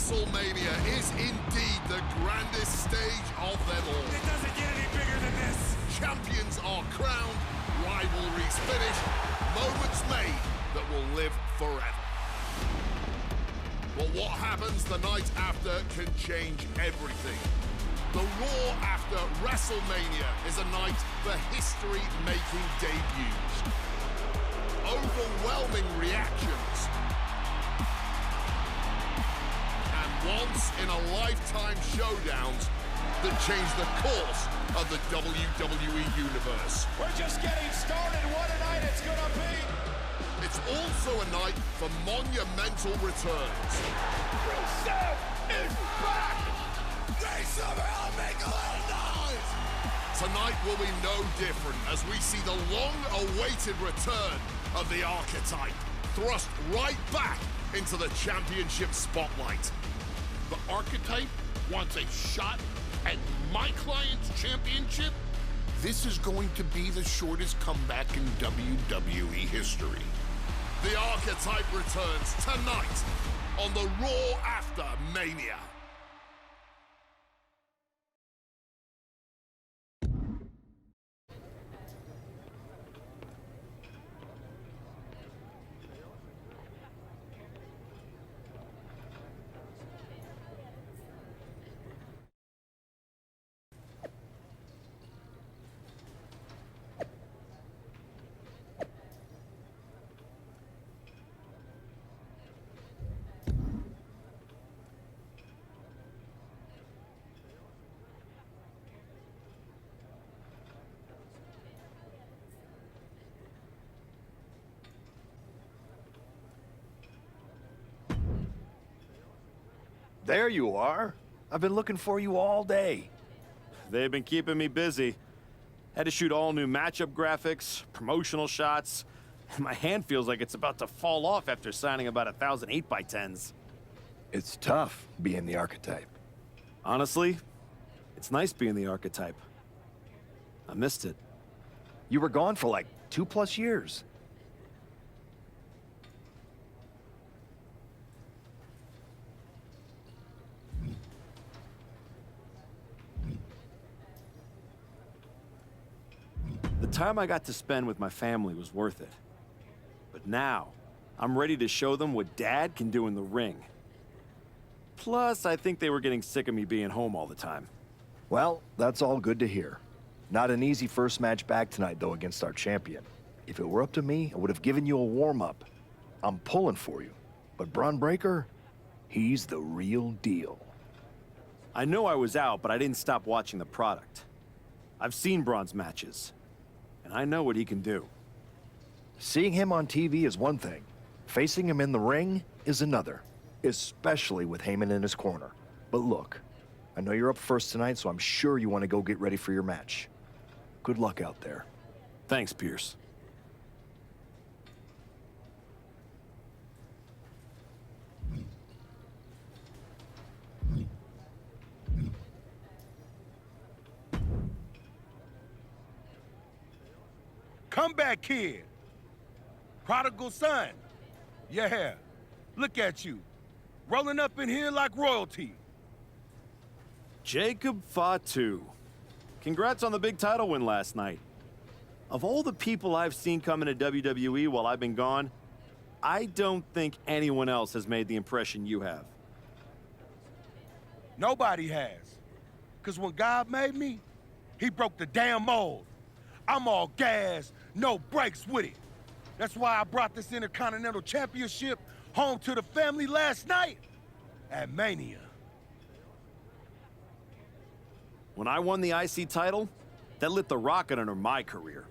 WrestleMania is indeed the grandest stage of them all. It doesn't get any bigger than this. Champions are crowned, rivalries finished, moments made that will live forever. But what happens the night after can change everything. The Raw after WrestleMania is a night for history-making debuts. Overwhelming reactions. And once-in-a-lifetime showdowns that change the course of the WWE Universe. We're just getting started. What a night it's gonna be. It's also a night for monumental returns. Rusev is back! They somehow make a little noise! Tonight will be no different as we see the long-awaited return of the Archetype, thrust right back into the championship spotlight. The Archetype wants a shot at my client's championship? This is going to be the shortest comeback in WWE history. The Archetype returns tonight on the Raw after Mania. There you are. I've been looking for you all day. They've been keeping me busy. Had to shoot all new matchup graphics, promotional shots. My hand feels like it's about to fall off after signing about 1,000 8x10s. It's tough being the Archetype. Honestly, it's nice being the Archetype. I missed it. You were gone for like 2+ years. The time I got to spend with my family was worth it. But now, I'm ready to show them what Dad can do in the ring. Plus, I think they were getting sick of me being home all the time. Well, that's all good to hear. Not an easy first match back tonight, though, against our champion. If it were up to me, I would have given you a warm-up. I'm pulling for you. But Braun Breaker, he's the real deal. I know I was out, but I didn't stop watching the product. I've seen Braun's matches, and I know what he can do. Seeing him on TV is one thing. Facing him in the ring is another, especially with Heyman in his corner. But look, I know you're up first tonight, so I'm sure you want to go get ready for your match. Good luck out there. Thanks, Pierce. Comeback kid. Prodigal son. Yeah, look at you. Rolling up in here like royalty. Jacob Fatu. Congrats on the big title win last night. Of all the people I've seen come into WWE while I've been gone, I don't think anyone else has made the impression you have. Nobody has. Because when God made me, he broke the damn mold. I'm all gas, no brakes with it. That's why I brought this Intercontinental Championship home to the family last night at Mania. When I won the IC title, that lit the rocket under my career.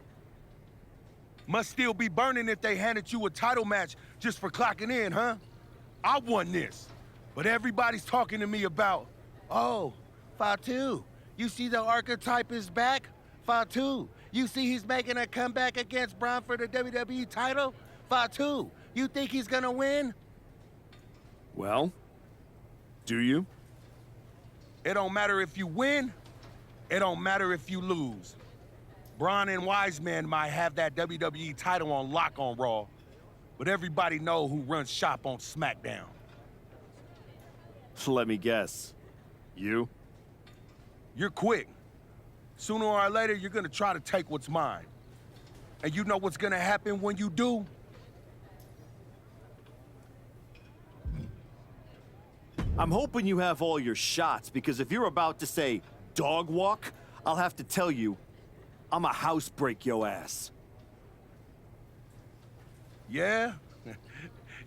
Must still be burning if they handed you a title match just for clocking in, huh? I won this, but everybody's talking to me about, oh, Fatu, you see the Archetype is back? Fatu, you see he's making a comeback against Braun for the WWE title? Fatu, you think he's gonna win? Well, do you? It don't matter if you win, it don't matter if you lose. Braun and Wiseman might have that WWE title on lock on Raw, but everybody know who runs shop on SmackDown. Let me guess. You? You're quick. Sooner or later, you're gonna try to take what's mine. And you know what's gonna happen when you do? I'm hoping you have all your shots, because if you're about to say dog walk, I'll have to tell you, I'm a housebreak yo ass. Yeah?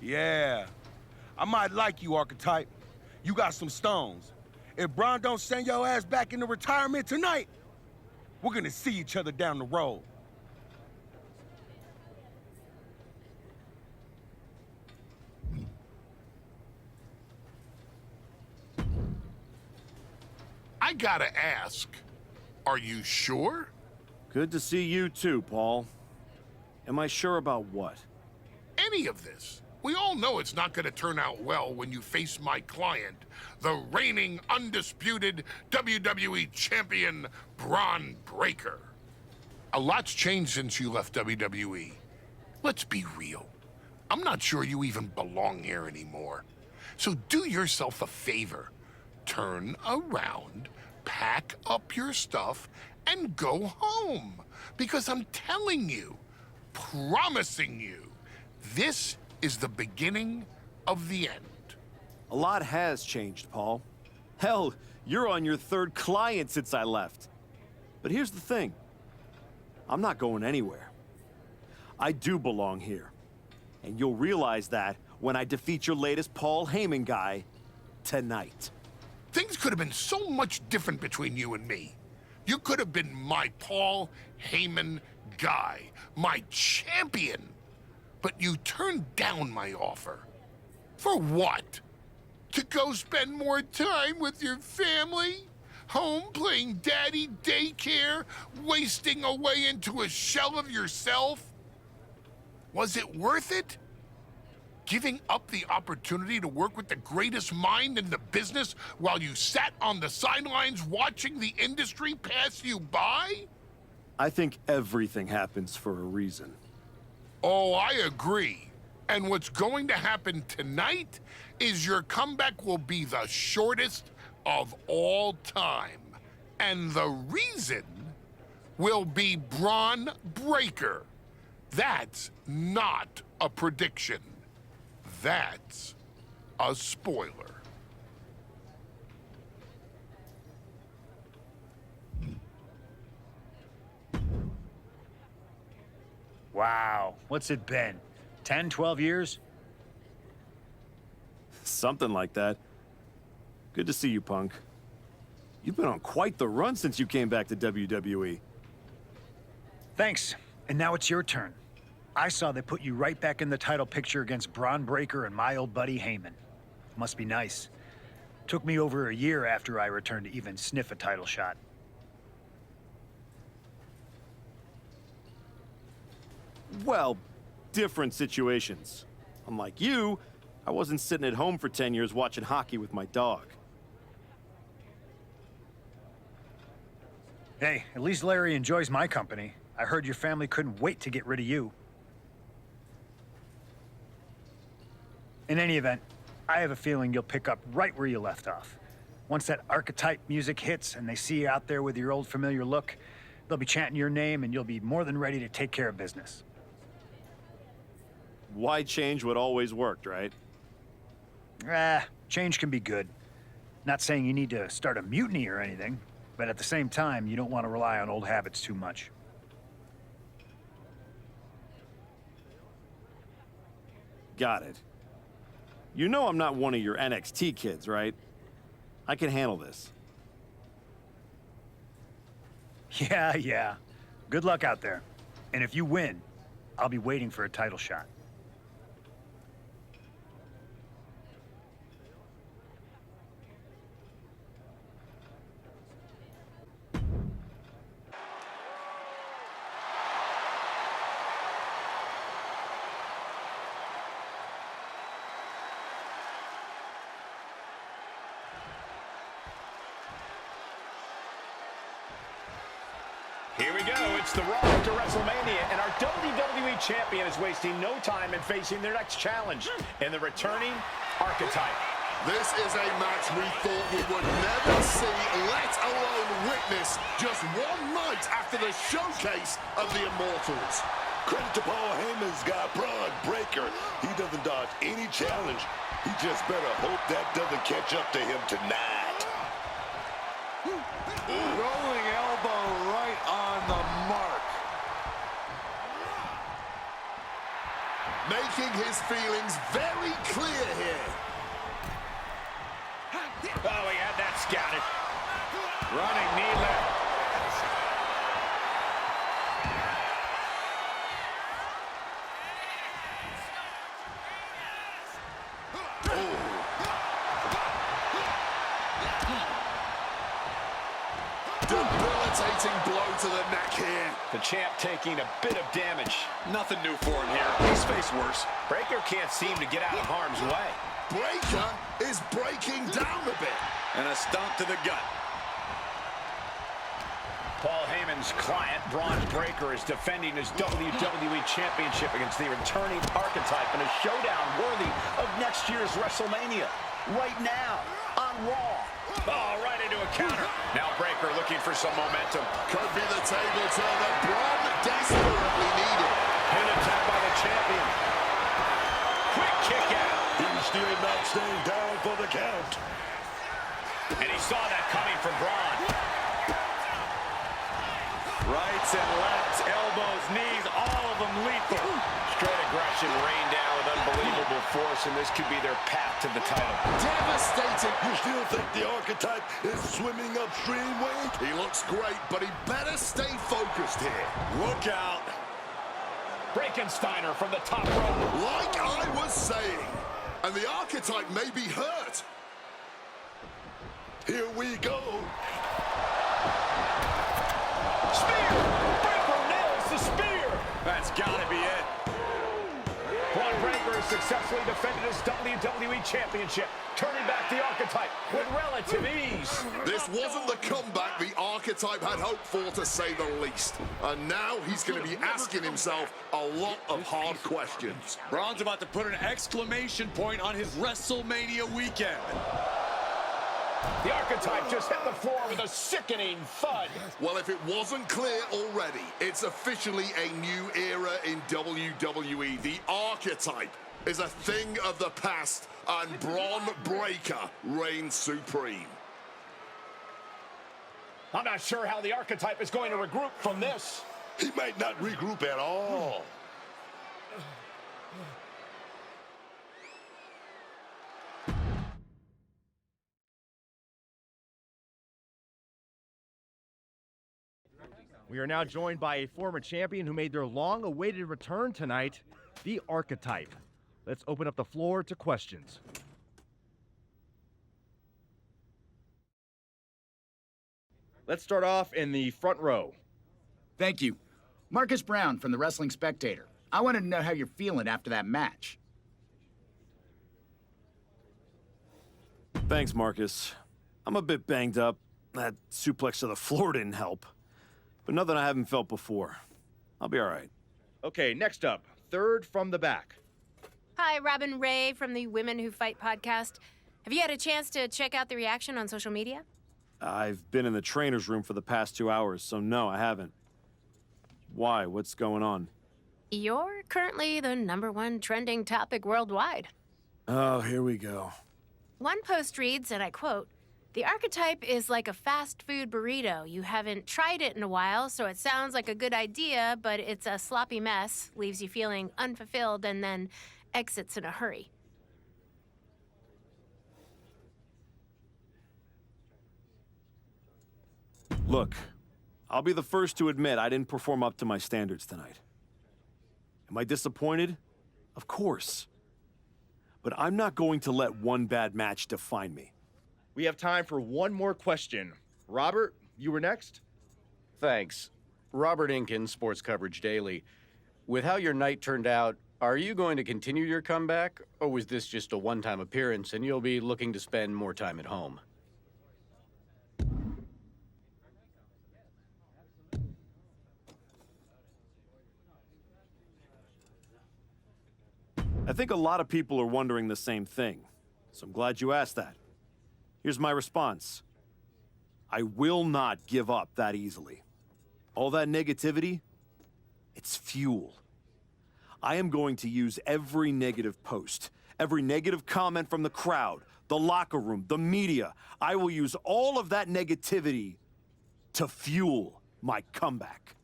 Yeah. I might like you, Archetype. You got some stones. If Braun don't send your ass back into retirement tonight, we're gonna see each other down the road. I gotta ask, are you sure? Good to see you too, Paul. Am I sure about what? Any of this. We all know it's not gonna turn out well when you face my client, the reigning, undisputed WWE Champion, Braun Breaker. A lot's changed since you left WWE. Let's be real. I'm not sure you even belong here anymore. So do yourself a favor. Turn around, pack up your stuff, and go home. Because I'm telling you, promising you, this is the beginning of the end. A lot has changed, Paul. Hell, you're on your third client since I left. But here's the thing. I'm not going anywhere. I do belong here. And you'll realize that when I defeat your latest Paul Heyman guy tonight. Things could have been so much different between you and me. You could have been my Paul Heyman guy, my champion. But you turned down my offer. For what? To go spend more time with your family? Home playing daddy daycare? Wasting away into a shell of yourself? Was it worth it? Giving up the opportunity to work with the greatest mind in the business while you sat on the sidelines watching the industry pass you by? I think everything happens for a reason. Oh, I agree. And what's going to happen tonight is your comeback will be the shortest of all time. And the reason will be Braun Breaker. That's not a prediction. That's a spoiler. Wow, what's it been? 10, 12 years? Something like that. Good to see you, Punk. You've been on quite the run since you came back to WWE. Thanks, and now it's your turn. I saw they put you right back in the title picture against Braun Breaker and my old buddy Heyman. Must be nice. Took me over a year after I returned to even sniff a title shot. Well, different situations. Unlike you, I wasn't sitting at home for 10 years watching hockey with my dog. Hey, at least Larry enjoys my company. I heard your family couldn't wait to get rid of you. In any event, I have a feeling you'll pick up right where you left off. Once that archetype music hits and they see you out there with your old familiar look, they'll be chanting your name and you'll be more than ready to take care of business. Why change what always worked, right? Change can be good. Not saying you need to start a mutiny or anything, but at the same time, you don't want to rely on old habits too much. Got it. You know I'm not one of your NXT kids, right? I can handle this. Yeah. Good luck out there. And if you win, I'll be waiting for a title shot. Here we go. It's the road to WrestleMania, and our WWE Champion is wasting no time in facing their next challenge in the returning Archetype. This is a match we thought we would never see, let alone witness, just one night after the showcase of the Immortals. Credit to Paul Heyman's guy, Braun Breaker. He doesn't dodge any challenge. He just better hope that doesn't catch up to him tonight. Rolling elbow right on the mark. Making his feelings very clear here. Oh, he had that scouted. Running knee lift. Debilitating blow to the neck here. The champ taking a bit of damage. Nothing new for him here. He's faced worse. Breaker can't seem to get out of harm's way. Breaker is breaking down a bit. And a stomp to the gut. Paul Heyman's client, Braun Breaker, is defending his WWE Championship against the returning Archetype in a showdown worthy of next year's WrestleMania. Right now, on Raw. Oh, right into a counter. Now Breaker looking for some momentum. Could be the table turn that Braun desperately needed. Pin attack by the champion. Quick kick out. He's still not staying down for the count. And he saw that coming from Braun. Rights and lefts, elbows, knees, all of them lethal. Straight aggression rained down with unbelievable force, and this could be their path to the title. Devastating. You still think the Archetype is swimming upstream, Wade? He looks great, but he better stay focused here. Look out. Breakensteiner from the top rope. Like I was saying, and the Archetype may be hurt. Here we go. Spear! Breaker nails the spear! That's gotta be it. Braun Breaker has successfully defended his WWE Championship, turning back the Archetype with relative ease. This wasn't the comeback the Archetype had hoped for, to say the least. And now he's going to be asking himself a lot of hard questions. Braun's about to put an exclamation point on his WrestleMania weekend. The Archetype just hit the floor with a sickening thud. Well, if it wasn't clear already, it's officially a new era in WWE. The Archetype is a thing of the past, and Braun Breaker reigns supreme. I'm not sure how the Archetype is going to regroup from this. He might not regroup at all. We are now joined by a former champion who made their long-awaited return tonight, the Archetype. Let's open up the floor to questions. Let's start off in the front row. Thank you. Marcus Brown from the Wrestling Spectator. I wanted to know how you're feeling after that match. Thanks, Marcus. I'm a bit banged up. That suplex to the floor didn't help. But nothing I haven't felt before. I'll be all right. Okay, next up, third from the back. Hi, Robin Ray from the Women Who Fight podcast. Have you had a chance to check out the reaction on social media? I've been in the trainer's room for the past 2 hours, so no, I haven't. Why? What's going on? You're currently the #1 trending topic worldwide. Oh, here we go. One post reads, and I quote, "The Archetype is like a fast food burrito. You haven't tried it in a while, so it sounds like a good idea, but it's a sloppy mess, leaves you feeling unfulfilled, and then exits in a hurry." Look, I'll be the first to admit I didn't perform up to my standards tonight. Am I disappointed? Of course. But I'm not going to let one bad match define me. We have time for one more question. Robert, you were next? Thanks. Robert Inkin, Sports Coverage Daily. With how your night turned out, are you going to continue your comeback, or was this just a one-time appearance and you'll be looking to spend more time at home? I think a lot of people are wondering the same thing. so I'm glad you asked that. Here's my response. I will not give up that easily. All that negativity, it's fuel. I am going to use every negative post, every negative comment from the crowd, the locker room, the media. I will use all of that negativity to fuel my comeback.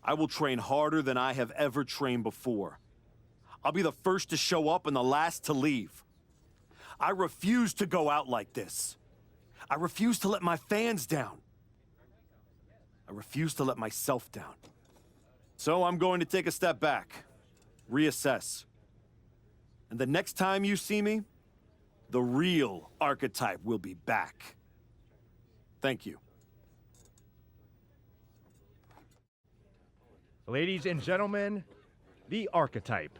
I will train harder than I have ever trained before. I'll be the first to show up and the last to leave. I refuse to go out like this. I refuse to let my fans down. I refuse to let myself down. So I'm going to take a step back, reassess. And the next time you see me, the real archetype will be back. Thank you. Ladies and gentlemen, the archetype.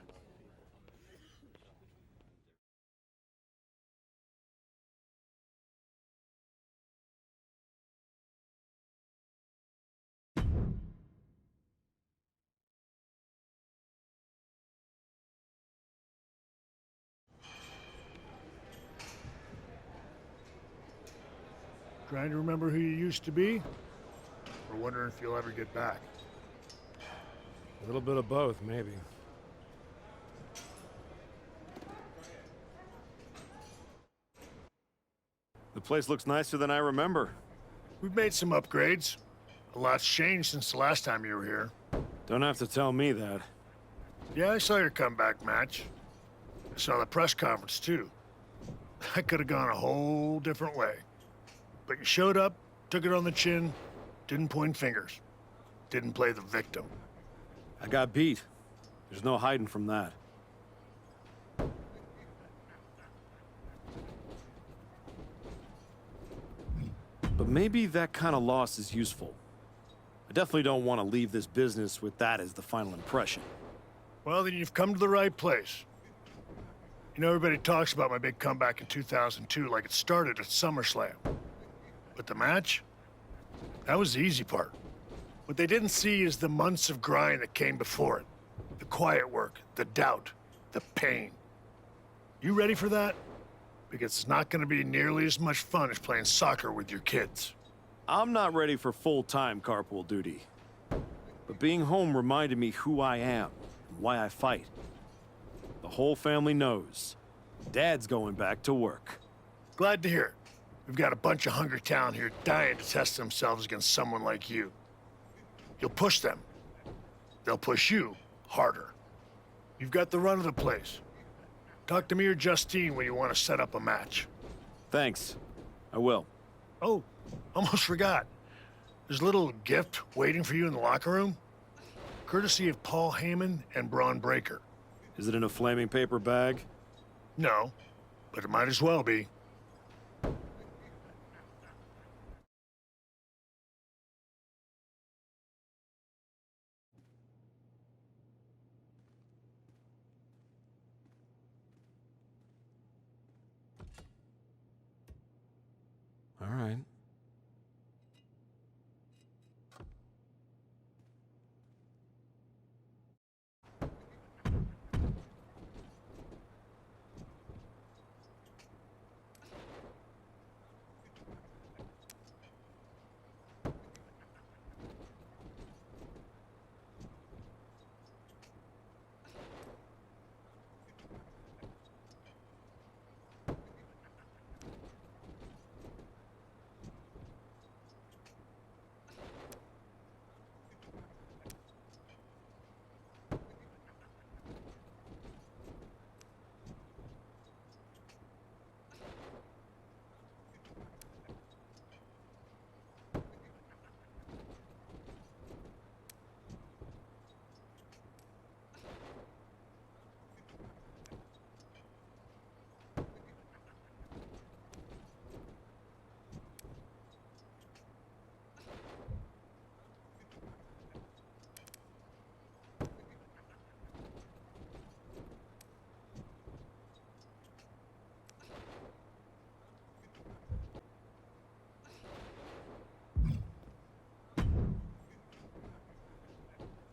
Trying to remember who you used to be? Or wondering if you'll ever get back? A little bit of both, maybe. The place looks nicer than I remember. We've made some upgrades. A lot's changed since the last time you were here. Don't have to tell me that. Yeah, I saw your comeback match. I saw the press conference, too. That could have gone a whole different way. But you showed up, took it on the chin, didn't point fingers. Didn't play the victim. I got beat. There's no hiding from that. But maybe that kind of loss is useful. I definitely don't want to leave this business with that as the final impression. Well, then you've come to the right place. You know, everybody talks about my big comeback in 2002 like it started at SummerSlam. But the match? That was the easy part. What they didn't see is the months of grind that came before it. The quiet work, the doubt, the pain. You ready for that? Because it's not going to be nearly as much fun as playing soccer with your kids. I'm not ready for full-time carpool duty. But being home reminded me who I am and why I fight. The whole family knows. Dad's going back to work. Glad to hear it. We've got a bunch of hungry talent here dying to test themselves against someone like you. You'll push them. They'll push you harder. You've got the run of the place. Talk to me or Justine when you want to set up a match. Thanks. I will. Oh, almost forgot. There's a little gift waiting for you in the locker room. Courtesy of Paul Heyman and Braun Breaker. Is it in a flaming paper bag? No, but it might as well be. All right.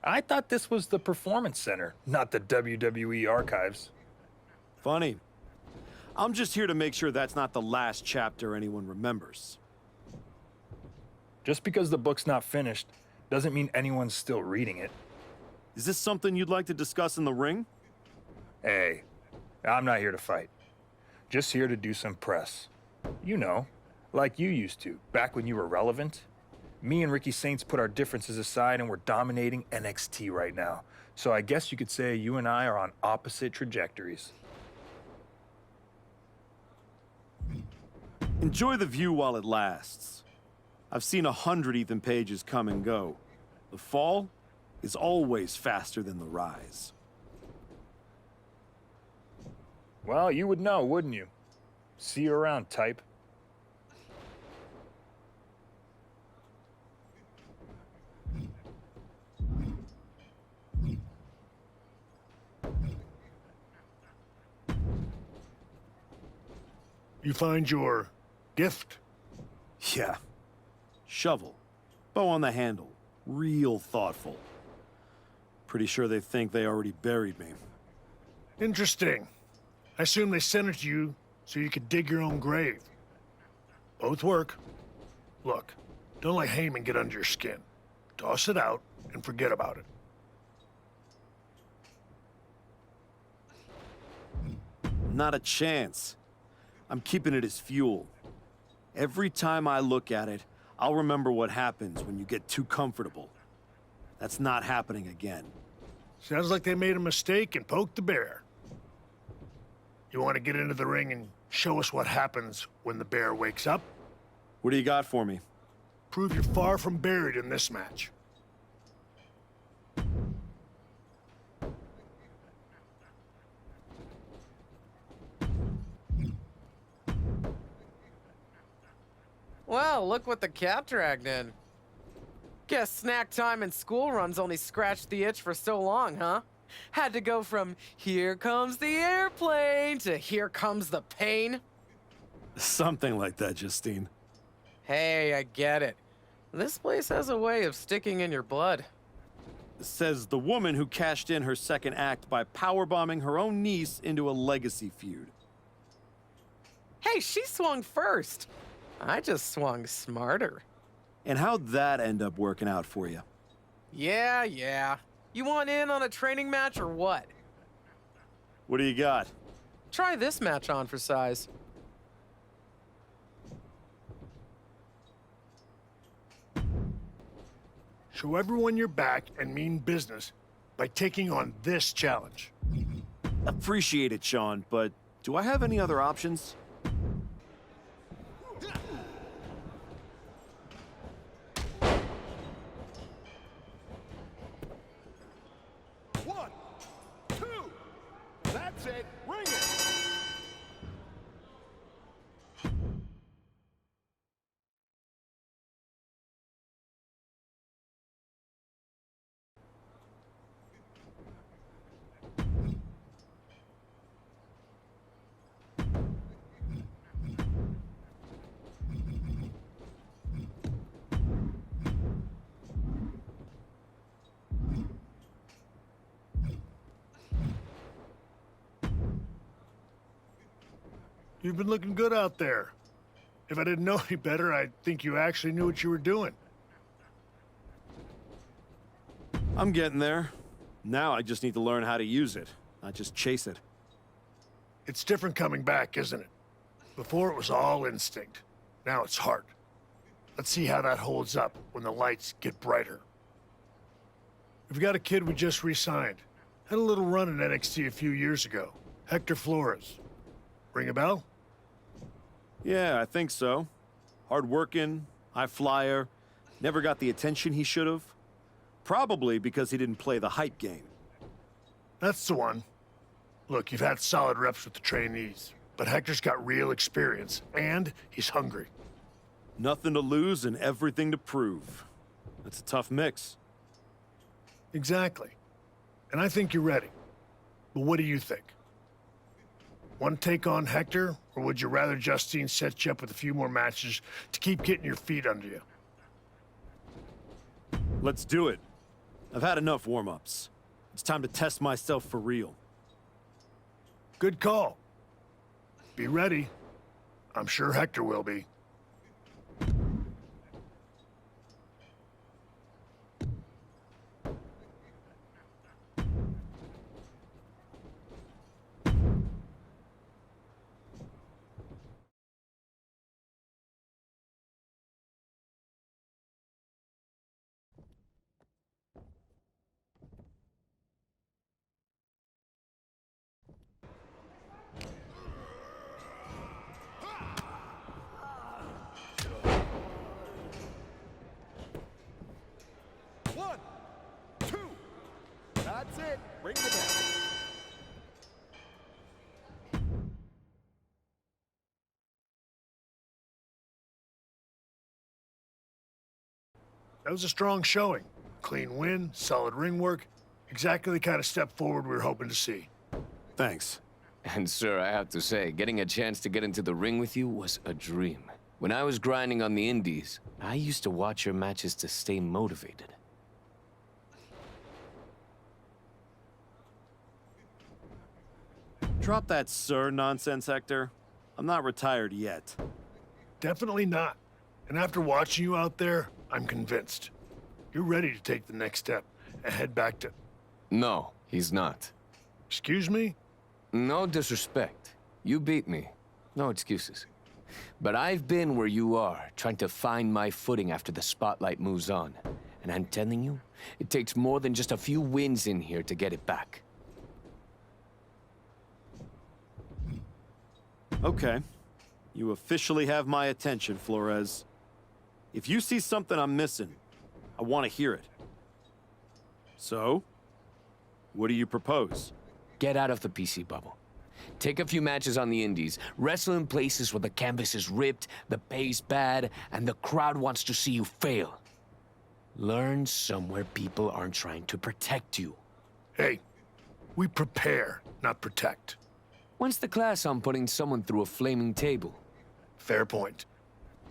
I thought this was the Performance Center, not the WWE Archives. Funny. I'm just here to make sure that's not the last chapter anyone remembers. Just because the book's not finished doesn't mean anyone's still reading it. Is this something you'd like to discuss in the ring? Hey, I'm not here to fight. Just here to do some press. You know, like you used to, back when you were relevant. Me and Ricky Saints put our differences aside and we're dominating NXT right now. So I guess you could say you and I are on opposite trajectories. Enjoy the view while it lasts. I've seen 100 Ethan Pages come and go. The fall is always faster than the rise. Well, you would know, wouldn't you? See you around, type. You find your gift? Yeah. Shovel. Bow on the handle. Real thoughtful. Pretty sure they think they already buried me. Interesting. I assume they sent it to you so you could dig your own grave. Both work. Look, don't let Heyman get under your skin. Toss it out and forget about it. Not a chance. I'm keeping it as fuel. Every time I look at it, I'll remember what happens when you get too comfortable. That's not happening again. Sounds like they made a mistake and poked the bear. You want to get into the ring and show us what happens when the bear wakes up? What do you got for me? Prove you're far from buried in this match. Well, look what the cat dragged in. Guess snack time and school runs only scratched the itch for so long, huh? Had to go from here comes the airplane to here comes the pain. Something like that, Justine. Hey, I get it. This place has a way of sticking in your blood. Says the woman who cashed in her second act by powerbombing her own niece into a legacy feud. Hey, she swung first. I just swung smarter. And how'd that end up working out for you? Yeah. You want in on a training match or what? What do you got? Try this match on for size. Show everyone your back and mean business by taking on this challenge. Appreciate it, Sean, but do I have any other options? That's it. Ring it. You've been looking good out there. If I didn't know any better, I'd think you actually knew what you were doing. I'm getting there. Now I just need to learn how to use it, not just chase it. It's different coming back, isn't it? Before it was all instinct. Now it's heart. Let's see how that holds up when the lights get brighter. We've got a kid we just re-signed. Had a little run in NXT a few years ago. Hector Flores. Ring a bell? Yeah, I think so. Hard-working, high flyer, never got the attention he should have. Probably because he didn't play the hype game. That's the one. Look, you've had solid reps with the trainees, but Hector's got real experience, and he's hungry. Nothing to lose and everything to prove. That's a tough mix. Exactly. And I think you're ready. But what do you think? Want to take on Hector, or would you rather Justine set you up with a few more matches to keep getting your feet under you? Let's do it. I've had enough warm-ups. It's time to test myself for real. Good call. Be ready. I'm sure Hector will be. One, two. That's it. Ring the bell. That was a strong showing. Clean win, solid ring work. Exactly the kind of step forward we were hoping to see. Thanks. And sir, I have to say, getting a chance to get into the ring with you was a dream. When I was grinding on the indies, I used to watch your matches to stay motivated. Drop that sir nonsense, Hector. I'm not retired yet. Definitely not. And after watching you out there, I'm convinced. You're ready to take the next step and head back to... No, he's not. Excuse me? No disrespect. You beat me. No excuses. But I've been where you are, trying to find my footing after the spotlight moves on. And I'm telling you, it takes more than just a few wins in here to get it back. Okay. You officially have my attention, Flores. If you see something I'm missing, I want to hear it. So, what do you propose? Get out of the PC bubble. Take a few matches on the indies. Wrestle in places where the canvas is ripped, the pay's bad, and the crowd wants to see you fail. Learn somewhere people aren't trying to protect you. Hey, we prepare, not protect. When's the class on putting someone through a flaming table? Fair point.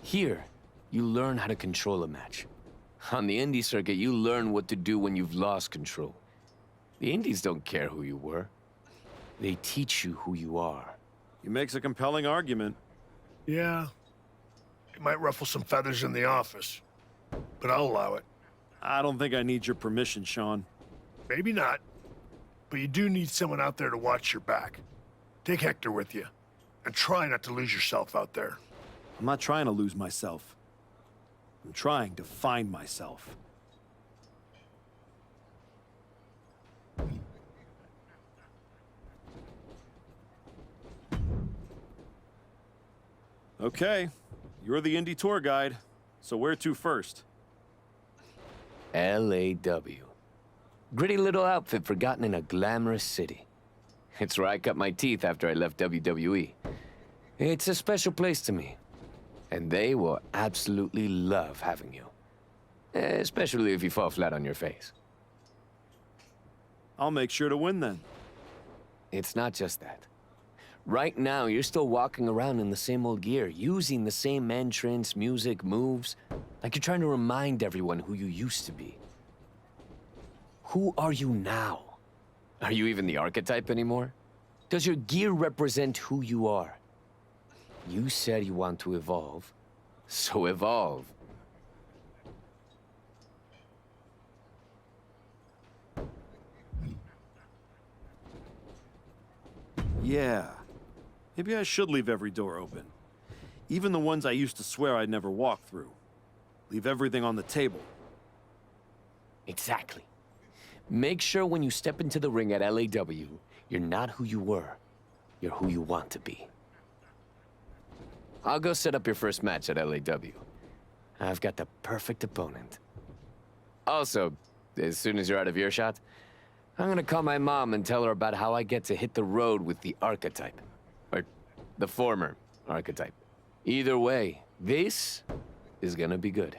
Here, you learn how to control a match. On the indie circuit, you learn what to do when you've lost control. The indies don't care who you were. They teach you who you are. He makes a compelling argument. Yeah. It might ruffle some feathers in the office, but I'll allow it. I don't think I need your permission, Sean. Maybe not, but you do need someone out there to watch your back. Take Hector with you, and try not to lose yourself out there. I'm not trying to lose myself. I'm trying to find myself. Okay, you're the indie tour guide, so where to first? LAW. Gritty little outfit forgotten in a glamorous city. It's where I cut my teeth after I left WWE. It's a special place to me. And they will absolutely love having you. Especially if you fall flat on your face. I'll make sure to win then. It's not just that. Right now, you're still walking around in the same old gear, using the same entrance, music, moves, like you're trying to remind everyone who you used to be. Who are you now? Are you even the archetype anymore? Does your gear represent who you are? You said you want to evolve, so evolve. Yeah. Maybe I should leave every door open. Even the ones I used to swear I'd never walk through. Leave everything on the table. Exactly. Make sure when you step into the ring at LAW, you're not who you were. You're who you want to be. I'll go set up your first match at LAW. I've got the perfect opponent. Also, as soon as you're out of earshot, I'm gonna call my mom and tell her about how I get to hit the road with the archetype. Or the former archetype. Either way, this is gonna be good.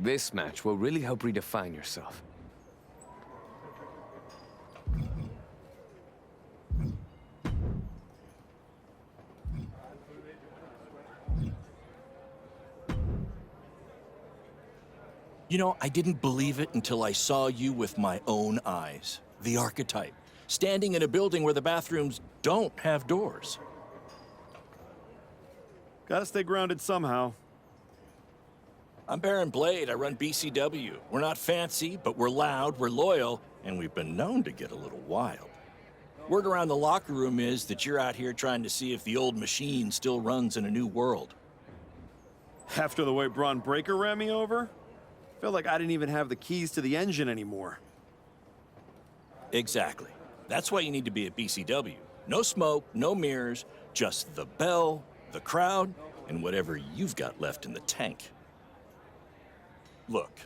This match will really help redefine yourself. You know, I didn't believe it until I saw you with my own eyes. The archetype, standing in a building where the bathrooms don't have doors. Gotta stay grounded somehow. I'm Baron Blade. I run BCW. We're not fancy, but we're loud, we're loyal, and we've been known to get a little wild. Word around the locker room is that you're out here trying to see if the old machine still runs in a new world. After the way Braun Breaker ran me over? Felt like I didn't even have the keys to the engine anymore. Exactly. That's why you need to be at BCW. No smoke, no mirrors, just the bell, the crowd, and whatever you've got left in the tank. Look,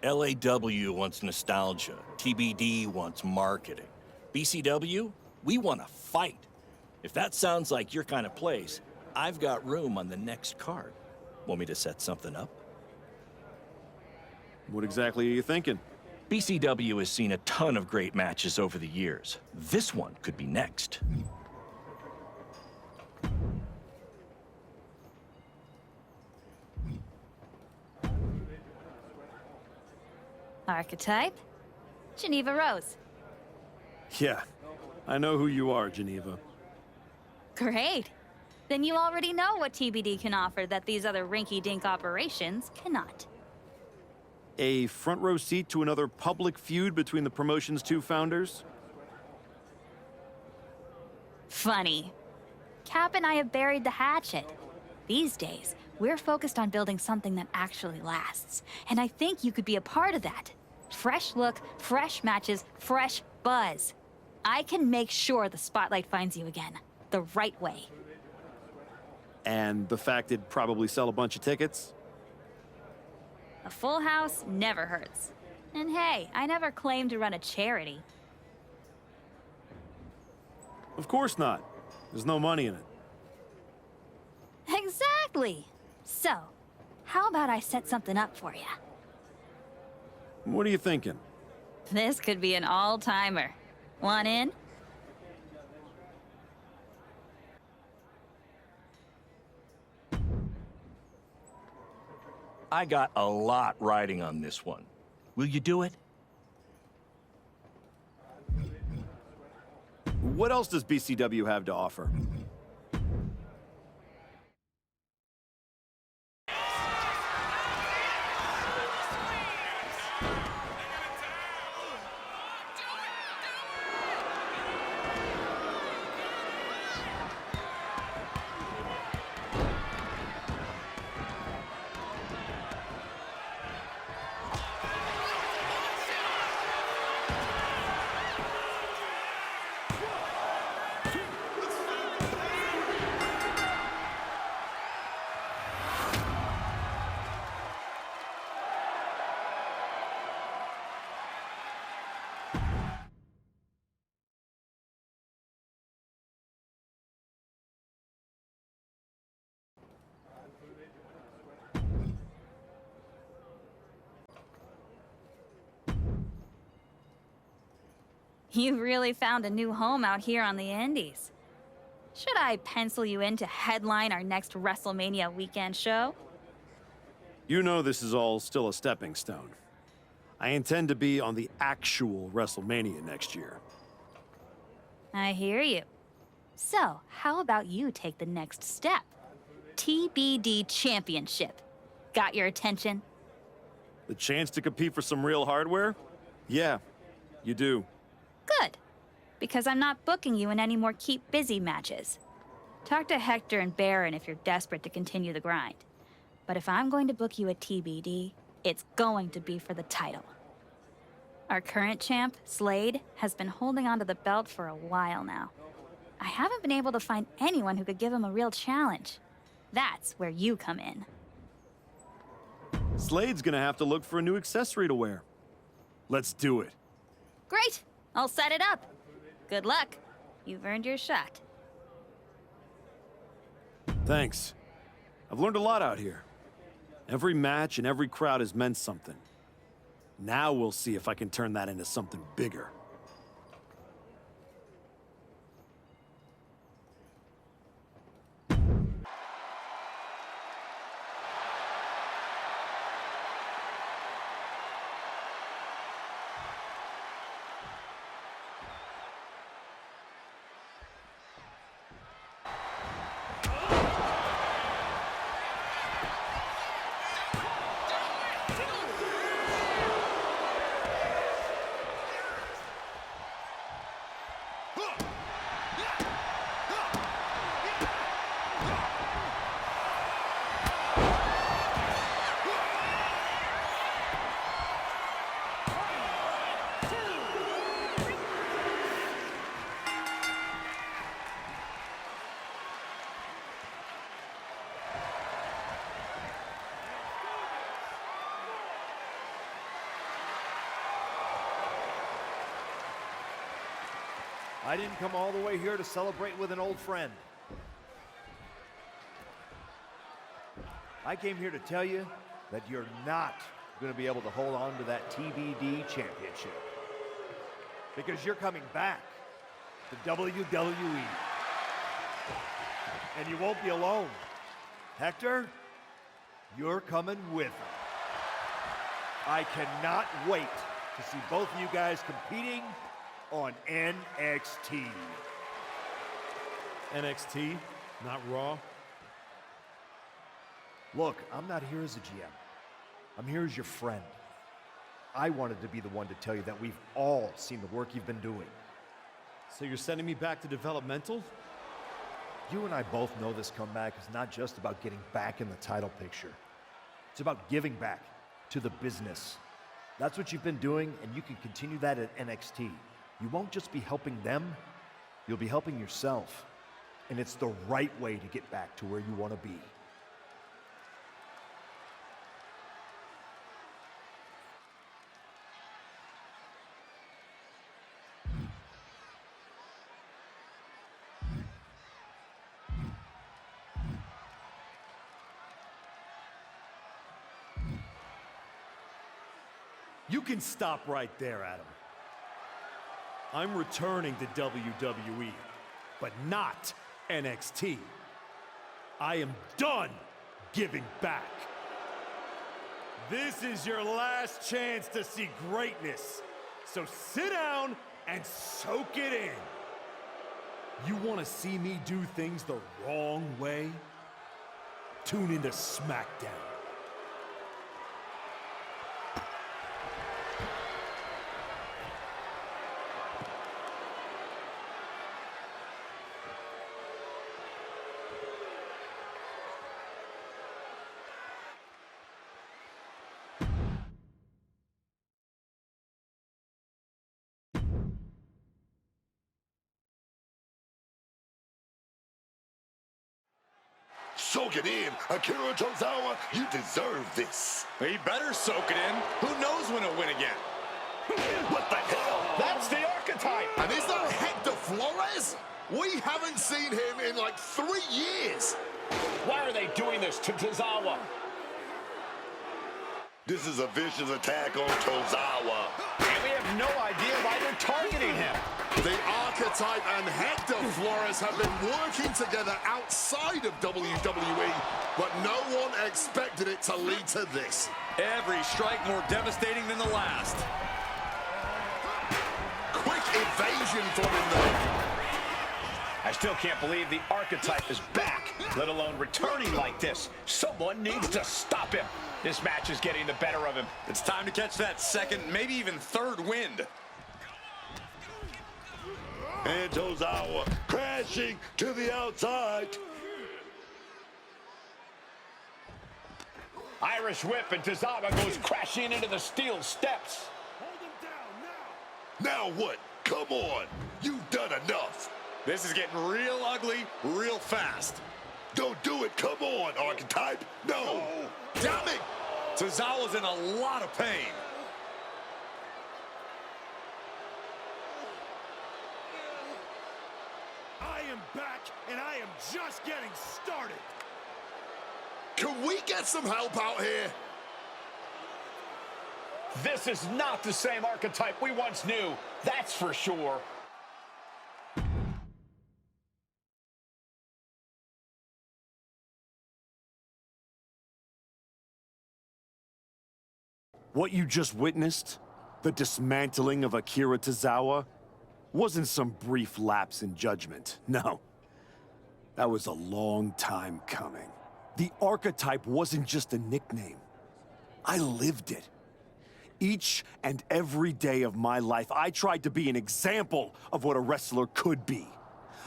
LAW wants nostalgia, TBD wants marketing. BCW, we want to fight. If that sounds like your kind of place, I've got room on the next card. Want me to set something up? What exactly are you thinking? BCW has seen a ton of great matches over the years. This one could be next. Archetype? Geneva Rose. Yeah, I know who you are, Geneva. Great. Then you already know what TBD can offer that these other rinky-dink operations cannot. A front row seat to another public feud between the promotion's two founders? Funny. Cap and I have buried the hatchet. These days, we're focused on building something that actually lasts. And I think you could be a part of that. Fresh look, fresh matches, fresh buzz. I can make sure the spotlight finds you again. The right way. And the fact it'd probably sell a bunch of tickets? A full house never hurts. And hey, I never claimed to run a charity. Of course not. There's no money in it. Exactly. So, how about I set something up for you? What are you thinking? This could be an all-timer. Want in? I got a lot riding on this one. Will you do it? What else does BCW have to offer? You really found a new home out here on the Indies. Should I pencil you in to headline our next WrestleMania weekend show? You know this is all still a stepping stone. I intend to be on the actual WrestleMania next year. I hear you. So, how about you take the next step? TBD Championship. Got your attention? The chance to compete for some real hardware? Yeah, you do. Good. Because I'm not booking you in any more keep busy matches. Talk to Hector and Baron if you're desperate to continue the grind. But if I'm going to book you at TBD, it's going to be for the title. Our current champ, Slade, has been holding onto the belt for a while now. I haven't been able to find anyone who could give him a real challenge. That's where you come in. Slade's gonna have to look for a new accessory to wear. Let's do it. Great! I'll set it up. Good luck. You've earned your shot. Thanks. I've learned a lot out here. Every match and every crowd has meant something. Now we'll see if I can turn that into something bigger. I didn't come all the way here to celebrate with an old friend. I came here to tell you that you're not going to be able to hold on to that TBD championship. Because you're coming back to WWE. And you won't be alone. Hector, you're coming with him. I cannot wait to see both of you guys competing on NXT. NXT, not Raw? Look, I'm not here as a GM. I'm here as your friend. I wanted to be the one to tell you that we've all seen the work you've been doing. So you're sending me back to developmental? You and I both know this comeback is not just about getting back in the title picture. It's about giving back to the business. That's what you've been doing, and you can continue that at NXT. You won't just be helping them, you'll be helping yourself. And it's the right way to get back to where you want to be. You can stop right there, Adam. I'm returning to WWE, but not NXT. I am done giving back. This is your last chance to see greatness. So sit down and soak it in. You want to see me do things the wrong way? Tune into SmackDown. Soak it in. Akira Tozawa, you deserve this. He better soak it in. Who knows when he'll win again? What the hell? That's the archetype. And is that Hector Flores? We haven't seen him in like 3 years. Why are they doing this to Tozawa? This is a vicious attack on Tozawa. And we have no idea why they're targeting him. The Archetype and Hector Flores have been working together outside of WWE, but no one expected it to lead to this. Every strike more devastating than the last. Quick evasion from him there. I still can't believe the Archetype is back, let alone returning like this. Someone needs to stop him. This match is getting the better of him. It's time to catch that second, maybe even third wind. And Tozawa crashing to the outside. Irish whip, and Tozawa goes crashing into the steel steps. Hold him down now. Now what? Come on. You've done enough. This is getting real ugly, real fast. Don't do it. Come on, Archetype. No. Damn it. Tozawa's in a lot of pain. I am back, and I am just getting started. Can we get some help out here? This is not the same archetype we once knew, that's for sure. What you just witnessed, the dismantling of Akira Tozawa, wasn't some brief lapse in judgment. No. That was a long time coming. The archetype wasn't just a nickname. I lived it. Each and every day of my life, I tried to be an example of what a wrestler could be.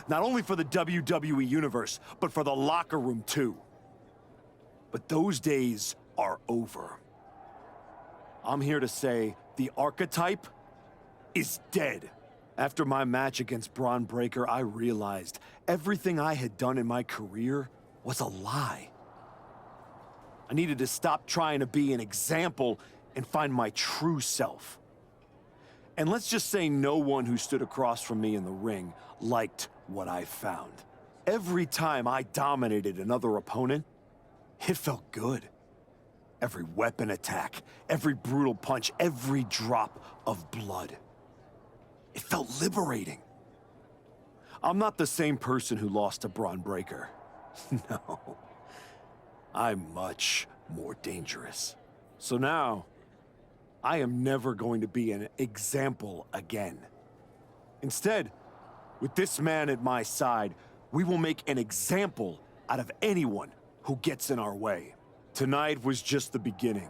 Not only for the WWE Universe, but for the locker room too. But those days are over. I'm here to say the archetype is dead. After my match against Braun Breaker, I realized everything I had done in my career was a lie. I needed to stop trying to be an example and find my true self. And let's just say no one who stood across from me in the ring liked what I found. Every time I dominated another opponent, it felt good. Every weapon attack, every brutal punch, every drop of blood. It felt liberating. I'm not the same person who lost to Braun Breaker. No. I'm much more dangerous. So now, I am never going to be an example again. Instead, with this man at my side, we will make an example out of anyone who gets in our way. Tonight was just the beginning.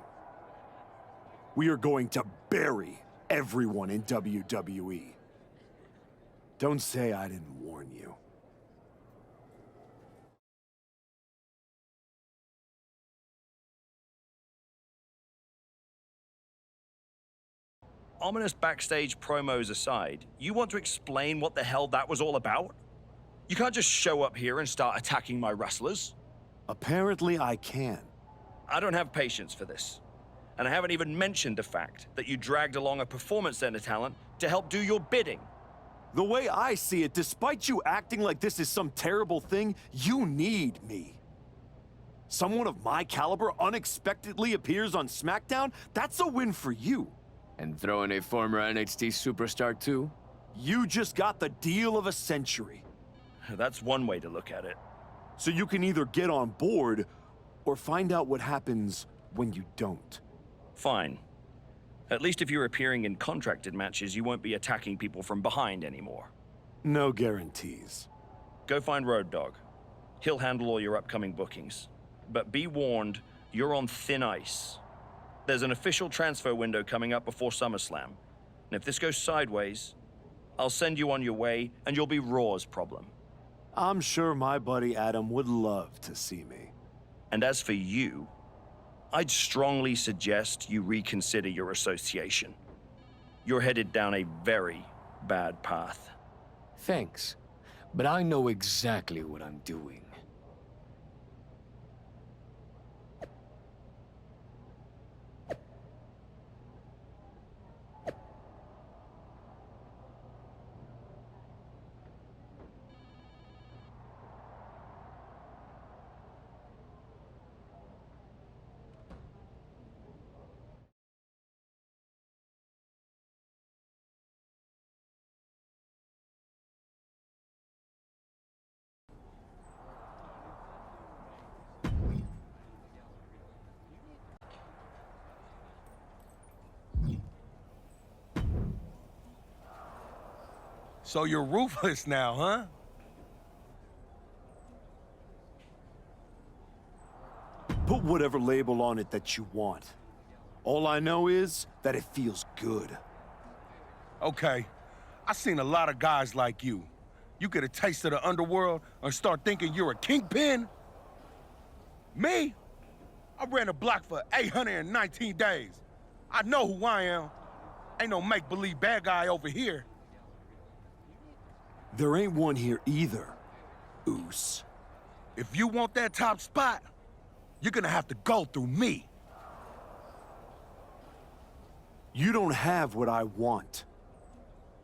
We are going to bury everyone in WWE. Don't say I didn't warn you. Ominous backstage promos aside, you want to explain what the hell that was all about? You can't just show up here and start attacking my wrestlers. Apparently I can. I don't have patience for this. And I haven't even mentioned the fact that you dragged along a performance center talent to help do your bidding. The way I see it, despite you acting like this is some terrible thing, you need me. Someone of my caliber unexpectedly appears on SmackDown? That's a win for you. And throw in a former NXT superstar too? You just got the deal of a century. That's one way to look at it. So you can either get on board or find out what happens when you don't. Fine. At least if you're appearing in contracted matches, you won't be attacking people from behind anymore. No guarantees. Go find Road Dogg. He'll handle all your upcoming bookings. But be warned, you're on thin ice. There's an official transfer window coming up before SummerSlam. And if this goes sideways, I'll send you on your way, and you'll be Raw's problem. I'm sure my buddy Adam would love to see me. And as for you, I'd strongly suggest you reconsider your association. You're headed down a very bad path. Thanks, but I know exactly what I'm doing. So you're ruthless now, huh? Put whatever label on it that you want. All I know is that it feels good. Okay, I've seen a lot of guys like you. You get a taste of the underworld and start thinking you're a kingpin? Me? I ran a block for 819 days. I know who I am. Ain't no make-believe bad guy over here. There ain't one here either, Oos. If you want that top spot, you're gonna have to go through me. You don't have what I want.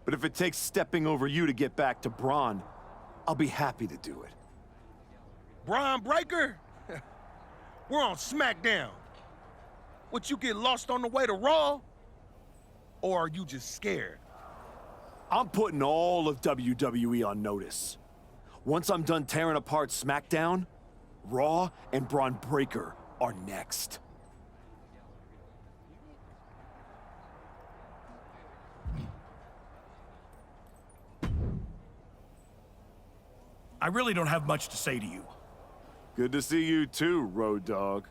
But if it takes stepping over you to get back to Braun, I'll be happy to do it. Braun Breaker? We're on SmackDown. Would you get lost on the way to Raw? Or are you just scared? I'm putting all of WWE on notice. Once I'm done tearing apart SmackDown, Raw and Braun Breaker are next. I really don't have much to say to you. Good to see you too, Road Dogg.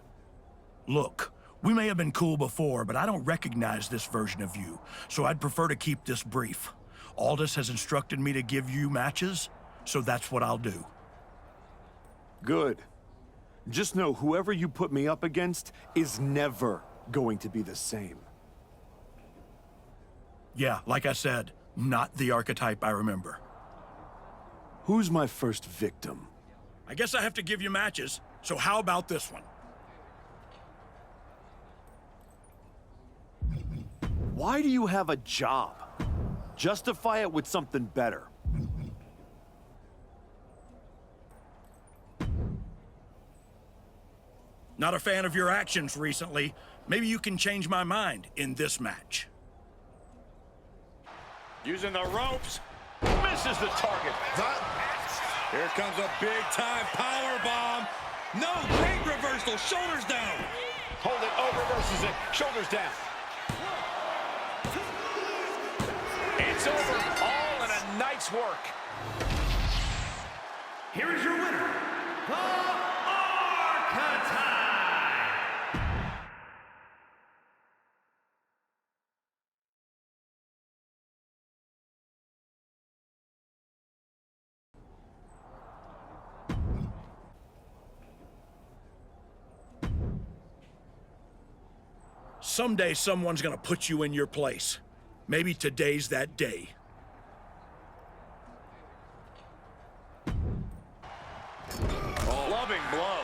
Look, we may have been cool before, but I don't recognize this version of you, so I'd prefer to keep this brief. Aldous has instructed me to give you matches, so that's what I'll do. Good. Just know whoever you put me up against is never going to be the same. Yeah, like I said, not the archetype I remember. Who's my first victim? I guess I have to give you matches, so how about this one? Why do you have a job? Justify it with something better. Not a fan of your actions recently. Maybe you can change my mind in this match. Using the ropes. Misses the target. Here comes a big-time power bomb. No, great reversal. Shoulders down. Hold it, reverses it. Shoulders down. It's over. All in a night's work. Here is your winner, the Archetype. Someday someone's gonna put you in your place. Maybe today's that day. Loving blow.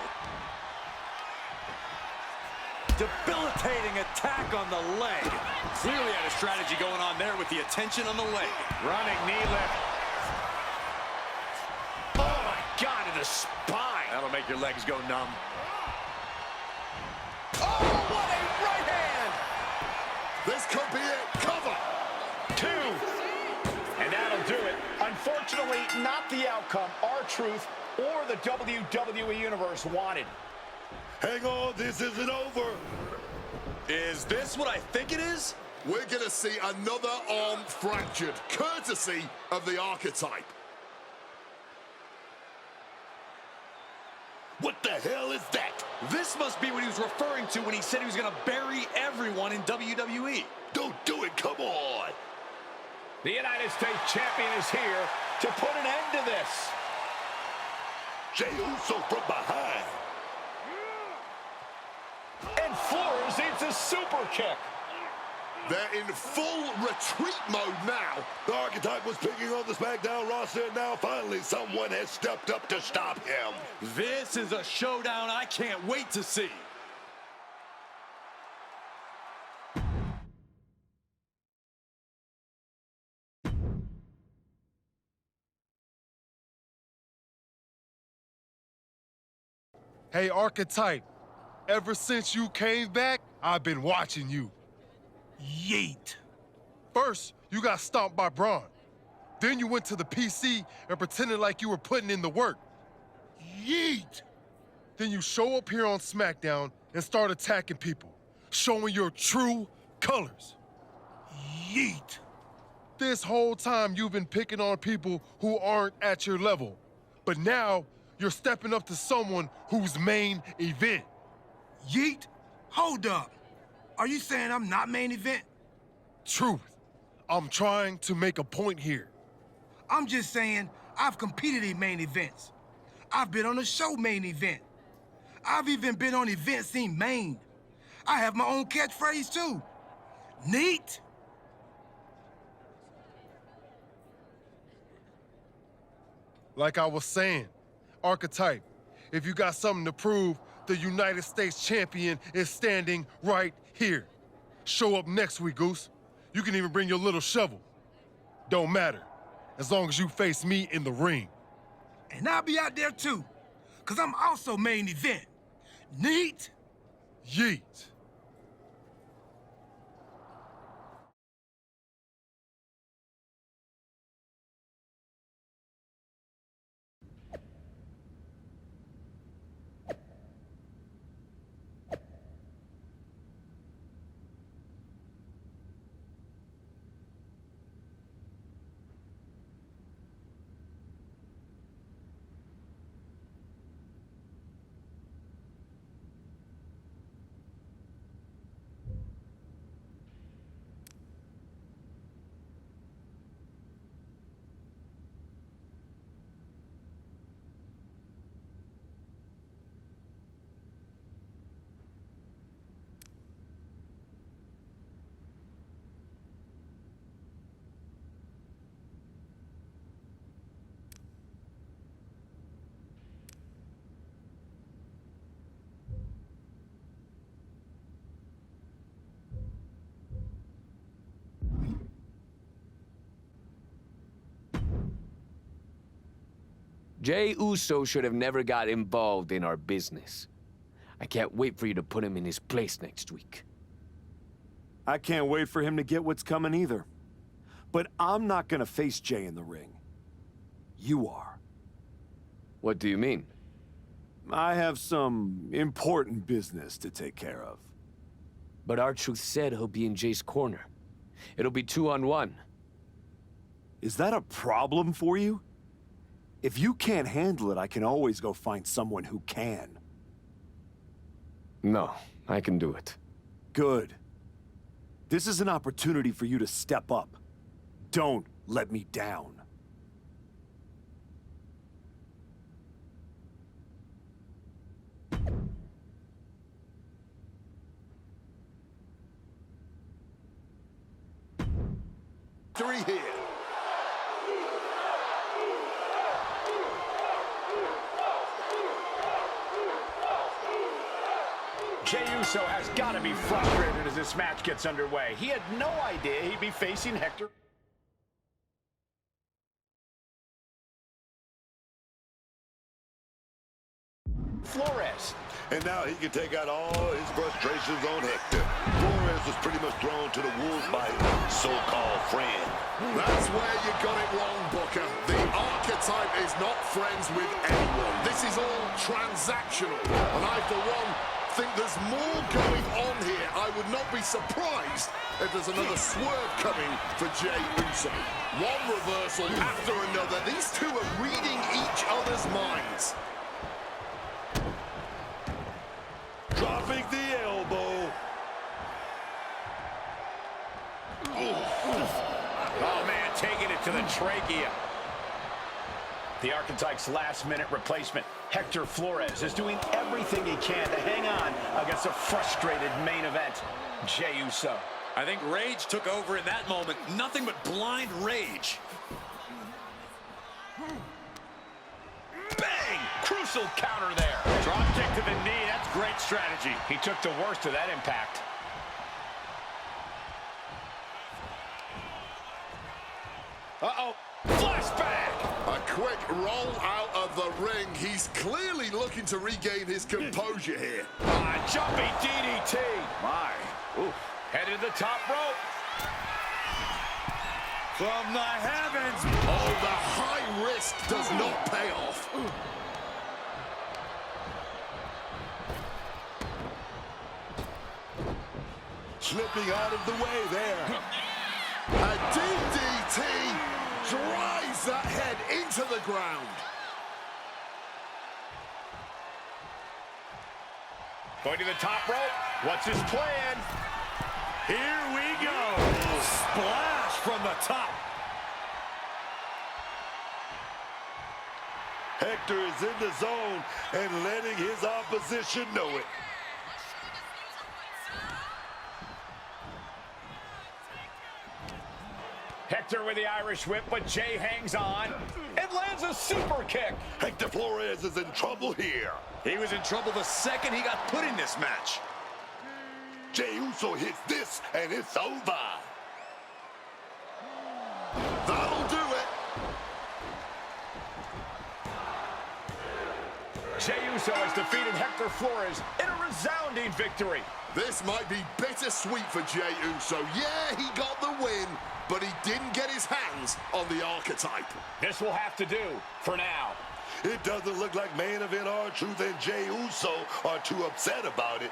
Debilitating attack on the leg. Clearly had a strategy going on there with the attention on the leg. Running knee lift. Oh my God, to the spine. That'll make your legs go numb. Oh, what a right hand! This could be it. Cover. 2. And that'll do it. Unfortunately, not the outcome R-Truth or the WWE Universe wanted. Hang on, this isn't over. Is this what I think it is? We're going to see another arm fractured, courtesy of the Archetype. What the hell is that? This must be what he was referring to when he said he was going to bury everyone in WWE. Don't do it, come on. The United States Champion is here to put an end to this. Jey Uso from behind. And floors into super kick. They're in full retreat mode now. The Archetype was picking on the SmackDown roster, and now finally someone has stepped up to stop him. This is a showdown I can't wait to see. Hey, Archetype, ever since you came back, I've been watching you. Yeet. First, you got stomped by Braun. Then you went to the PC and pretended like you were putting in the work. Yeet. Then you show up here on SmackDown and start attacking people, showing your true colors. Yeet. This whole time you've been picking on people who aren't at your level. But now, you're stepping up to someone who's main event. Yeet? Hold up. Are you saying I'm not main event? Truth. I'm trying to make a point here. I'm just saying I've competed in main events. I've been on a show main event. I've even been on events in Maine. I have my own catchphrase too. Neat? Like I was saying, Archetype, if you got something to prove, the United States Champion is standing right here. Show up next week, Goose. You can even bring your little shovel. Don't matter, as long as you face me in the ring. And I'll be out there too, because I'm also main event. Neat. Yeet. Jey Uso should have never got involved in our business. I can't wait for you to put him in his place next week. I can't wait for him to get what's coming either. But I'm not gonna face Jey in the ring. You are. What do you mean? I have some important business to take care of. But R-Truth said he'll be in Jey's corner. It'll be 2-on-1. Is that a problem for you? If you can't handle it, I can always go find someone who can. No, I can do it. Good. This is an opportunity for you to step up. Don't let me down. Three here. Jey Uso has got to be frustrated as this match gets underway. He had no idea he'd be facing Hector Flores. And now he can take out all his frustrations on Hector. Flores was pretty much thrown to the wolves by his so-called friend. That's where you got it wrong, Booker. The archetype is not friends with anyone. This is all transactional. And I, for one, think there's more going on here. I would not be surprised if there's another swerve coming for Jey Uso. One reversal after another. These two are reading each other's minds. Dropping the elbow. Oh, man, taking it to the trachea. The Archetype's last-minute replacement, Hector Flores, is doing everything he can to hang on against a frustrated main event, Jey Uso. I think rage took over in that moment. Nothing but blind rage. Bang! Crucial counter there. Drop kick to the knee. That's great strategy. He took the worst of that impact. Uh-oh. Flashback! A quick roll out of the ring. He's clearly looking to regain his composure here. Jumping DDT. My. Ooh. Headed to the top rope. From the heavens. Oh, the high risk does not pay off. Slipping out of the way there. A DDT drives that head into the ground. Going to the top rope. What's his plan? Here we go. Splash from the top. Hector is in the zone and letting his opposition know it. Hector with the Irish whip, but Jey hangs on and lands a super kick. Hector Flores is in trouble here. He was in trouble the second he got put in this match. Jey Uso hits this, and it's over. That'll do it. Jey Uso has defeated Hector Flores in a resounding victory. This might be bittersweet for Jey Uso. Yeah, he got the win, but he didn't get his hands on the archetype. This will have to do for now. It doesn't look like main event R-Truth and Jey Uso are too upset about it.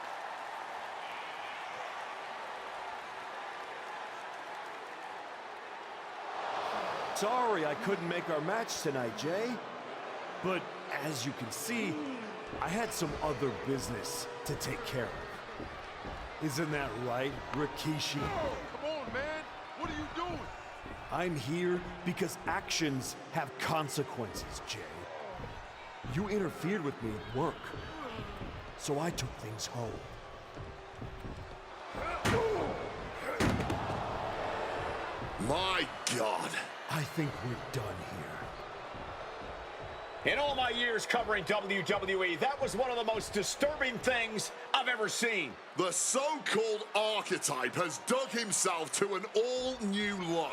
Sorry I couldn't make our match tonight, Jay. But as you can see, I had some other business to take care of. Isn't that right, Rikishi? Come on, man. What are you doing? I'm here because actions have consequences, Jay. You interfered with me at work, so I took things home. My God. I think we're done here. In all my years covering WWE, that was one of the most disturbing things I've ever seen. The so-called archetype has dug himself to an all-new low.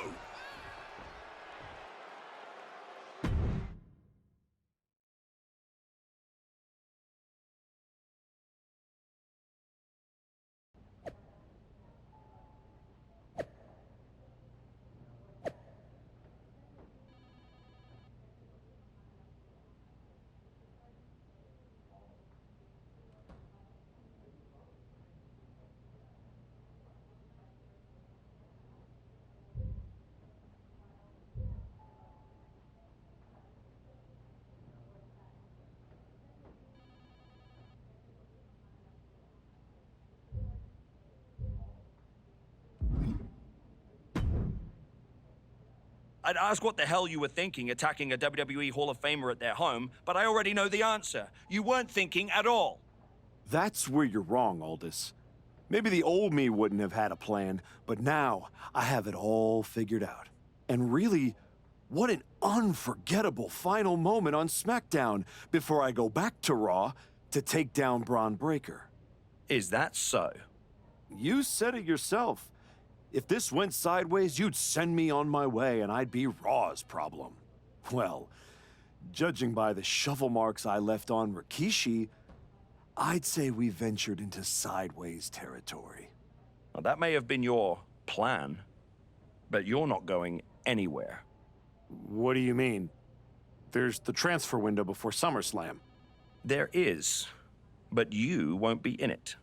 I'd ask what the hell you were thinking attacking a WWE Hall of Famer at their home, but I already know the answer. You weren't thinking at all. That's where you're wrong, Aldous. Maybe the old me wouldn't have had a plan, but now I have it all figured out. And really, what an unforgettable final moment on SmackDown before I go back to Raw to take down Braun Breaker. Is that so? You said it yourself. If this went sideways, you'd send me on my way and I'd be Raw's problem. Well, judging by the shovel marks I left on Rikishi, I'd say we ventured into sideways territory. Well, that may have been your plan, but you're not going anywhere. What do you mean? There's the transfer window before SummerSlam. There is, but you won't be in it.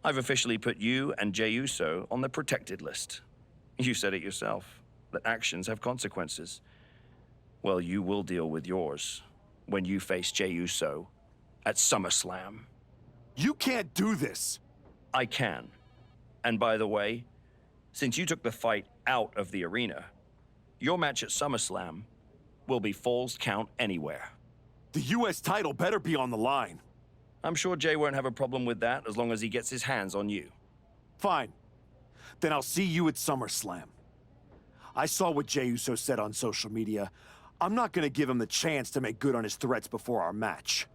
I've officially put you and Jey Uso on the protected list. You said it yourself, that actions have consequences. Well, you will deal with yours when you face Jey Uso at SummerSlam. You can't do this! I can. And by the way, since you took the fight out of the arena, your match at SummerSlam will be Falls Count Anywhere. The U.S. title better be on the line. I'm sure Jay won't have a problem with that as long as he gets his hands on you. Fine. Then I'll see you at SummerSlam. I saw what Jey Uso said on social media. I'm not gonna give him the chance to make good on his threats before our match.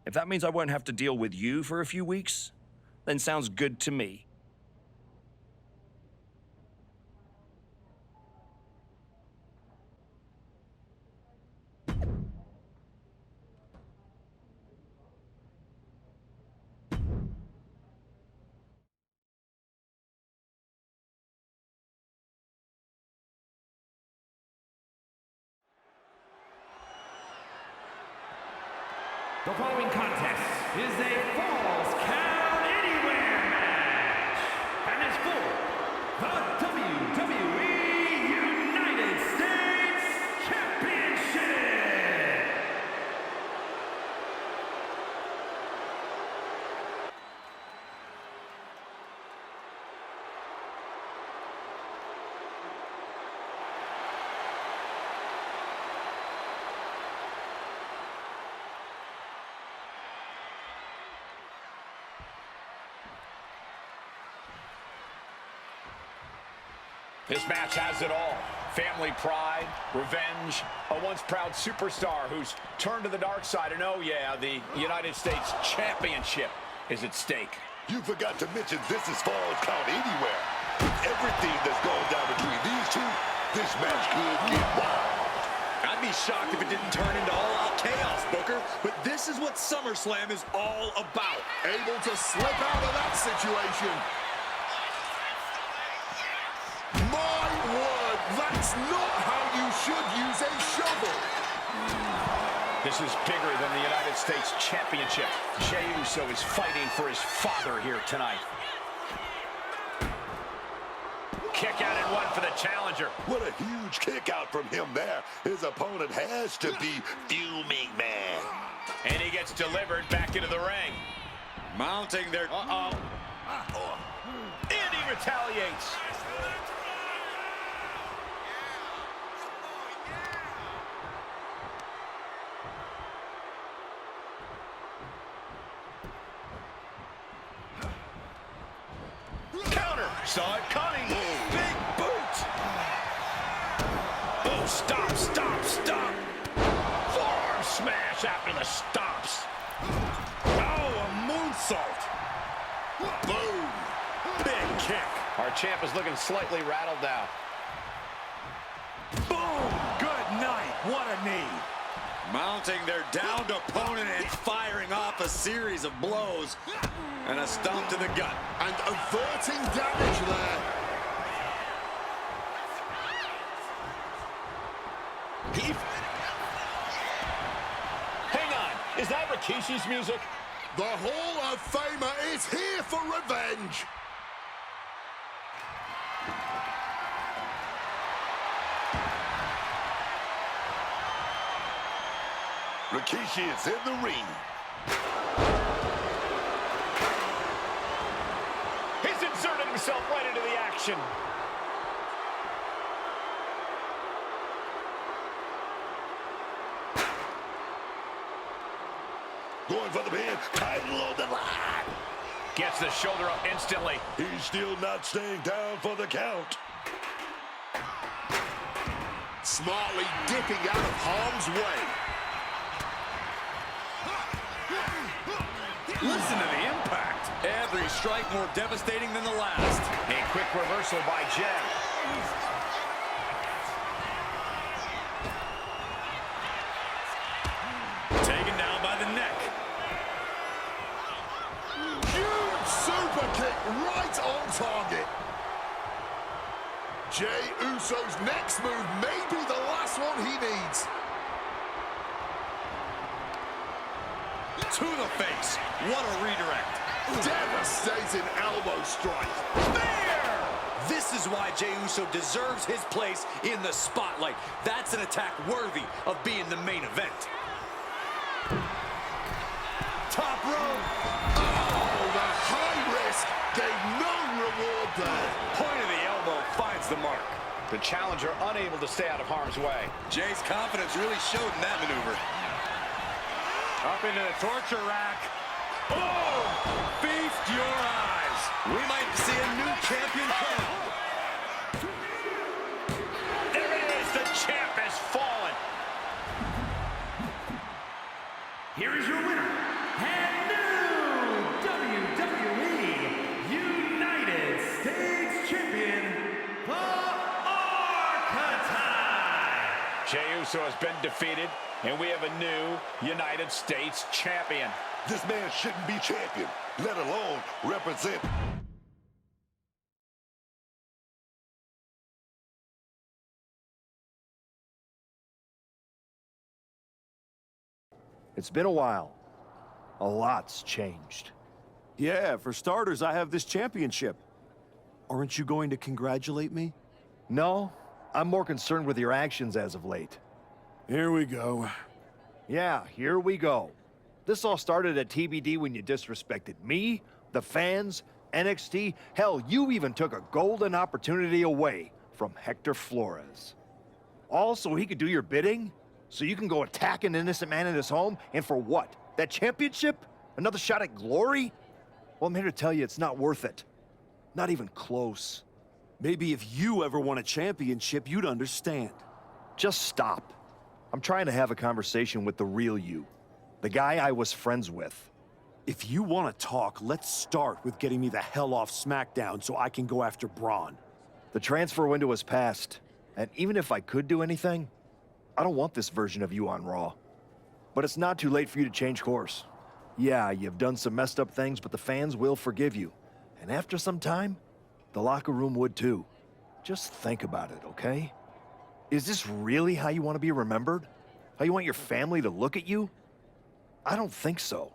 If that means I won't have to deal with you for a few weeks, then sounds good to me. The following contest is a Falls Count Anywhere match, and it's for the WWE United States Championship. This match has it all. Family pride, revenge, a once proud superstar who's turned to the dark side, and oh yeah, the United States Championship is at stake. You forgot to mention this is Falls Count Anywhere. With everything that's going down between these two, this match could get wild. I'd be shocked if it didn't turn into all-out chaos, Booker. But this is what SummerSlam is all about. Able to slip out of that situation. My word, that's not how you should use a shovel. This is bigger than the United States Championship. Jey Uso is fighting for his father here tonight. Kick out and one for the challenger. What a huge kick out from him there. His opponent has to be fuming, man. And he gets delivered back into the ring. Mounting their... And he retaliates. Counter. Saw it coming. Big boot. Oh, stop, stop, stop. Forearm smash after the stops. Oh, a moonsault. Boom. Big kick. Our champ is looking slightly rattled now. Boom. Good night. What a knee. Mounting their downed opponent and firing off a series of blows. And a stomp to the gut. And averting damage there. Hang on. Is that Rikishi's music? The Hall of Famer is here for revenge. Rikishi is in the ring. He's inserted himself right into the action. Going for the pin. Title on the line. Gets the shoulder up instantly. He's still not staying down for the count. Smartly dipping out of harm's way. Listen to the impact. Every strike more devastating than the last. A quick reversal by Jey. Taken down by the neck. Huge super kick right on target. Jey Uso's next move may be the last one he needs. To the face. What a redirect. Devastating elbow strike. There! This is why Jey Uso deserves his place in the spotlight. That's an attack worthy of being the main event. Top rope. Oh, the high risk gave no reward there. Point of the elbow finds the mark. The challenger unable to stay out of harm's way. Jay's confidence really showed in that maneuver. Up into the torture rack. Oh! Feast your eyes. We might see a new champion come. There it is. The champ has fallen. Here is your winner, and new WWE United States Champion, the Archetype. Jey Uso has been defeated, and we have a new United States champion. This man shouldn't be champion, let alone represent. It's been a while. A lot's changed. Yeah, for starters, I have this championship. Aren't you going to congratulate me? No, I'm more concerned with your actions as of late. Here we go. Yeah, here we go. This all started at TBD when you disrespected me, the fans, NXT. Hell, you even took a golden opportunity away from Hector Flores. All so he could do your bidding? So you can go attack an innocent man in his home? And for what? That championship? Another shot at glory? Well, I'm here to tell you it's not worth it. Not even close. Maybe if you ever won a championship, you'd understand. Just stop. I'm trying to have a conversation with the real you. The guy I was friends with. If you want to talk, let's start with getting me the hell off SmackDown so I can go after Braun. The transfer window has passed, and even if I could do anything, I don't want this version of you on Raw. But it's not too late for you to change course. Yeah, you've done some messed up things, but the fans will forgive you. And after some time, the locker room would too. Just think about it, okay? Is this really how you want to be remembered? How you want your family to look at you? I don't think so.